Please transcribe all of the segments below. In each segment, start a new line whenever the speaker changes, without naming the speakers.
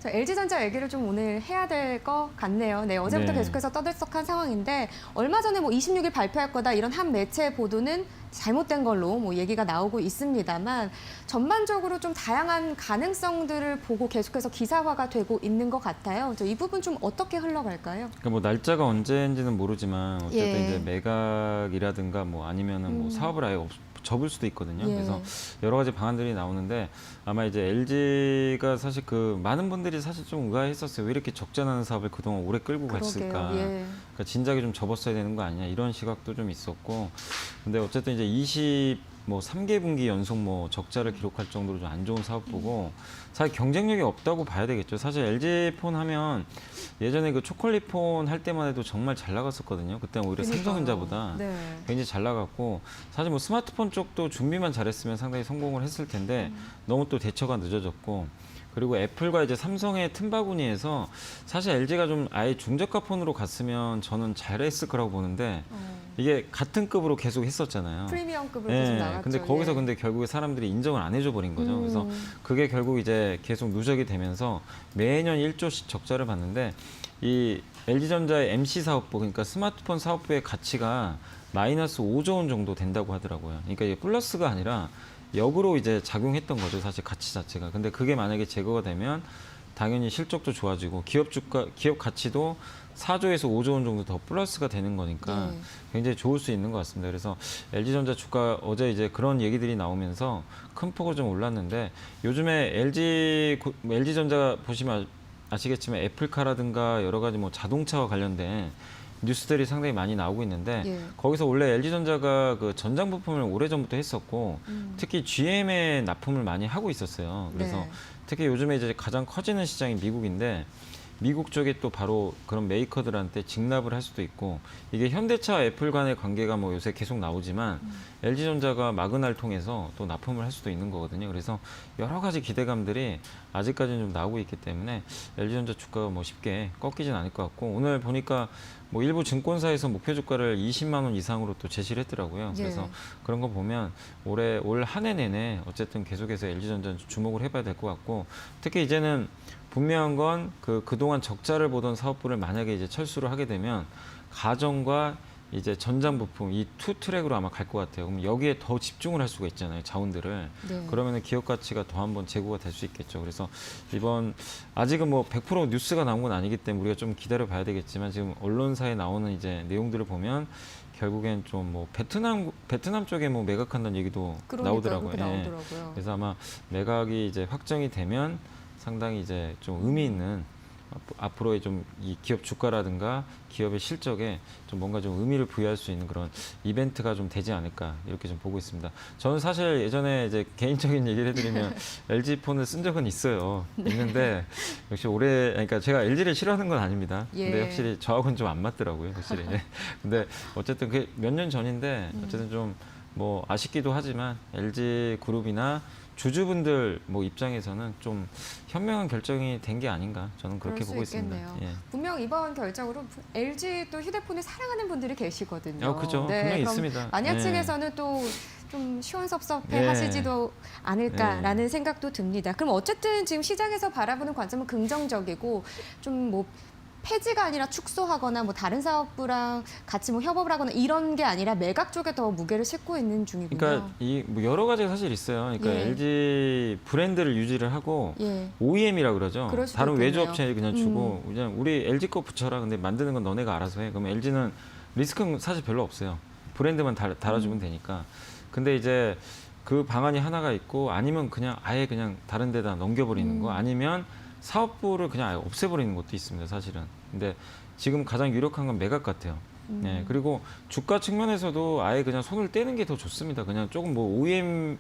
저 LG전자 얘기를 좀 오늘 해야 될 것 같네요. 네, 어제부터
네.
계속해서 떠들썩한 상황인데 얼마 전에 뭐 26일 발표할 거다 이런 한 매체 보도는 잘못된 걸로 뭐 얘기가 나오고 있습니다만 전반적으로 좀 다양한 가능성들을 보고 계속해서 기사화가 되고 있는 것 같아요. 이 부분 좀 어떻게 흘러갈까요?
그러니까 뭐 날짜가 언제인지는 모르지만 어쨌든
예.
이제 매각이라든가 뭐 아니면은 뭐 사업을 아예 접을 수도 있거든요.
예.
그래서 여러 가지 방안들이 나오는데 아마 이제 LG가 사실 그 많은 분들이 사실 좀 의아했었어요. 왜 이렇게 적자 나는 사업을 그동안 오래 끌고 갔을까?
예.
그러니까 진작에 좀 접었어야 되는 거 아니냐 이런 시각도 좀 있었고. 근데 어쨌든 이제 3개 분기 연속 뭐 적자를 기록할 정도로 좀 안 좋은 사업 보고 사실 경쟁력이 없다고 봐야 되겠죠. 사실 LG 폰 하면 예전에 그 초콜릿 폰 할 때만 해도 정말 잘 나갔었거든요. 그때 오히려
그러니까요.
삼성전자보다
네.
굉장히 잘 나갔고 사실 뭐 스마트폰 쪽도 준비만 잘했으면 상당히 성공을 했을 텐데 너무 또 대처가 늦어졌고 그리고 애플과 이제 삼성의 틈바구니에서 사실 LG가 좀 아예 중저가 폰으로 갔으면 저는 잘했을 거라고 보는데 이게 같은 급으로 계속 했었잖아요.
프리미엄급으로 계속 나갔죠.
근데 거기서
예.
근데 결국에 사람들이 인정을 안 해줘 버린 거죠. 그래서 그게 결국 이제 계속 누적이 되면서 매년 1조씩 적자를 봤는데 이 LG전자의 MC 사업부 그러니까 스마트폰 사업부의 가치가 마이너스 5조 원 정도 된다고 하더라고요. 그러니까 이게 플러스가 아니라 역으로 이제 작용했던 거죠. 사실 가치 자체가. 근데 그게 만약에 제거가 되면 당연히 실적도 좋아지고 기업 가치도 4조에서 5조 원 정도 더 플러스가 되는 거니까
네.
굉장히 좋을 수 있는 것 같습니다. 그래서 LG전자 주가 어제 이제 그런 얘기들이 나오면서 큰 폭으로 좀 올랐는데 요즘에 LG전자 보시면 아시겠지만 애플카라든가 여러 가지 뭐 자동차와 관련된 뉴스들이 상당히 많이 나오고 있는데
예.
거기서 원래 LG전자가 그 전장 부품을 오래전부터 했었고 특히 GM에 납품을 많이 하고 있었어요. 그래서
네.
특히 요즘에 이제 가장 커지는 시장이 미국인데 미국 쪽에 또 바로 그런 메이커들한테 직납을 할 수도 있고 이게 현대차 애플 간의 관계가 뭐 요새 계속 나오지만 LG전자가 마그나를 통해서 또 납품을 할 수도 있는 거거든요. 그래서 여러 가지 기대감들이 아직까지는 좀 나오고 있기 때문에 LG전자 주가가 뭐 쉽게 꺾이진 않을 것 같고 오늘 보니까 뭐 일부 증권사에서 목표 주가를 20만 원 이상으로 또 제시를 했더라고요.
예.
그래서 그런 거 보면 올 한 해 내내 어쨌든 계속해서 LG전자 주목을 해봐야 될 것 같고 특히 이제는 분명한 건 그동안 적자를 보던 사업부를 만약에 이제 철수를 하게 되면 가전과 이제 전장 부품 이 투 트랙으로 아마 갈 것 같아요. 그럼 여기에 더 집중을 할 수가 있잖아요. 자원들을.
네.
그러면은 기업 가치가 더 한번 재고가 될 수 있겠죠. 그래서 이번 아직은 뭐 100% 뉴스가 나온 건 아니기 때문에 우리가 좀 기다려 봐야 되겠지만 지금 언론사에 나오는 이제 내용들을 보면 결국엔 좀 뭐 베트남 쪽에 뭐 매각한다는 얘기도 나오더라고요.
그렇게 나오더라고요.
그래서 아마 매각이 이제 확정이 되면 상당히 이제 좀 의미 있는 앞으로의 좀 이 기업 주가라든가 기업의 실적에 좀 뭔가 좀 의미를 부여할 수 있는 그런 이벤트가 좀 되지 않을까 이렇게 좀 보고 있습니다. 저는 사실 예전에 이제 개인적인 얘기를 해드리면 LG 폰을 쓴 적은 있는데 역시 그러니까 제가 LG를 싫어하는 건 아닙니다. 근데
예.
확실히 저하고는 좀 안 맞더라고요, 확실히. 근데 어쨌든 그 몇 년 전인데 어쨌든 좀 뭐 아쉽기도 하지만 LG 그룹이나 주주분들 뭐 입장에서는 좀 현명한 결정이 된 게 아닌가 저는 그렇게
그럴 수
보고 있습니다.
있겠네요.
예.
분명 이번 결정으로 LG도 휴대폰을 사랑하는 분들이 계시거든요.
그죠. 분명히
그럼
있습니다.
마니아
예.
측에서는 또 좀 시원섭섭해
예.
하시지도 않을까라는 생각도 듭니다. 그럼 어쨌든 지금 시장에서 바라보는 관점은 긍정적이고 좀 뭐 폐지가 아니라 축소하거나 뭐 다른 사업부랑 같이 뭐 협업을 하거나 이런 게 아니라 매각 쪽에 더 무게를 싣고 있는 중이군요.
그러니까 뭐 여러 가지가 사실 있어요. 그러니까
예.
LG 브랜드를 유지를 하고
예.
OEM이라 그러죠.
그럴 수도
다른
있겠네요.
외주업체에 그냥 주고 그냥 우리 LG 거 붙여라. 근데 만드는 건 너네가 알아서 해. 그러면 LG는 리스크는 사실 별로 없어요. 브랜드만 달아주면 되니까. 근데 이제 그 방안이 하나가 있고 아니면 그냥 아예 그냥 다른 데다 넘겨버리는 거 아니면 사업부를 그냥 아예 없애버리는 것도 있습니다, 사실은. 근데 지금 가장 유력한 건 매각 같아요. 네, 그리고 주가 측면에서도 아예 그냥 손을 떼는 게 더 좋습니다. 그냥 조금 뭐 OEM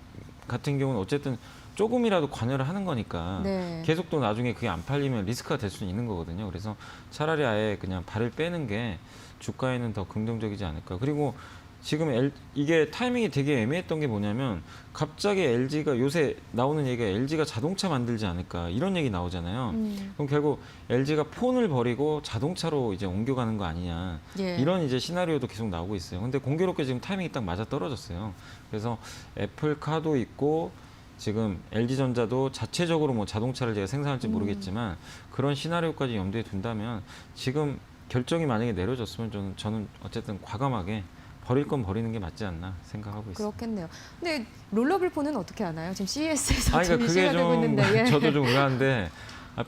같은 경우는 어쨌든 조금이라도 관여를 하는 거니까
네.
계속 또 나중에 그게 안 팔리면 리스크가 될 수는 있는 거거든요. 그래서 차라리 아예 그냥 발을 빼는 게 주가에는 더 긍정적이지 않을까. 그리고 지금 이게 타이밍이 되게 애매했던 게 뭐냐면 갑자기 LG가 요새 나오는 얘기가 LG가 자동차 만들지 않을까 이런 얘기 나오잖아요. 그럼 결국 LG가 폰을 버리고 자동차로 이제 옮겨가는 거 아니냐
예.
이런 이제 시나리오도 계속 나오고 있어요. 근데 공교롭게 지금 타이밍이 딱 맞아 떨어졌어요. 그래서 애플카도 있고 지금 LG전자도 자체적으로 뭐 자동차를 제가 생산할지 모르겠지만 그런 시나리오까지 염두에 둔다면 지금 결정이 만약에 내려졌으면 저는 어쨌든 과감하게 버릴 건 버리는 게 맞지 않나 생각하고 있습니다.
그렇겠네요. 근데 롤러블폰은 어떻게 하나요? 지금 CES에서
그러니까
지금
그게
이슈가 되고
좀
있는데. 예.
저도 좀 의아한데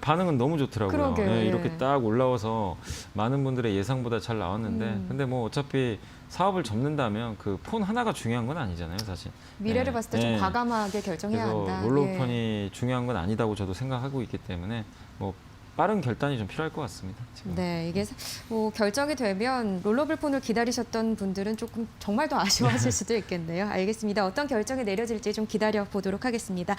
반응은 너무 좋더라고요.
그러게요, 예.
이렇게 딱 올라와서 많은 분들의 예상보다 잘 나왔는데 근데 뭐 어차피 사업을 접는다면 그 폰 하나가 중요한 건 아니잖아요, 사실.
미래를
예,
봤을 때 좀
예.
과감하게 결정해야
그래서
한다.
롤러폰이
예.
중요한 건 아니다고 저도 생각하고 있기 때문에 뭐 빠른 결단이 좀 필요할 것 같습니다. 지금.
네, 이게 뭐 결정이 되면 롤러블폰을 기다리셨던 분들은 조금 정말 더 아쉬워하실 수도 있겠네요. 알겠습니다. 어떤 결정이 내려질지 좀 기다려 보도록 하겠습니다.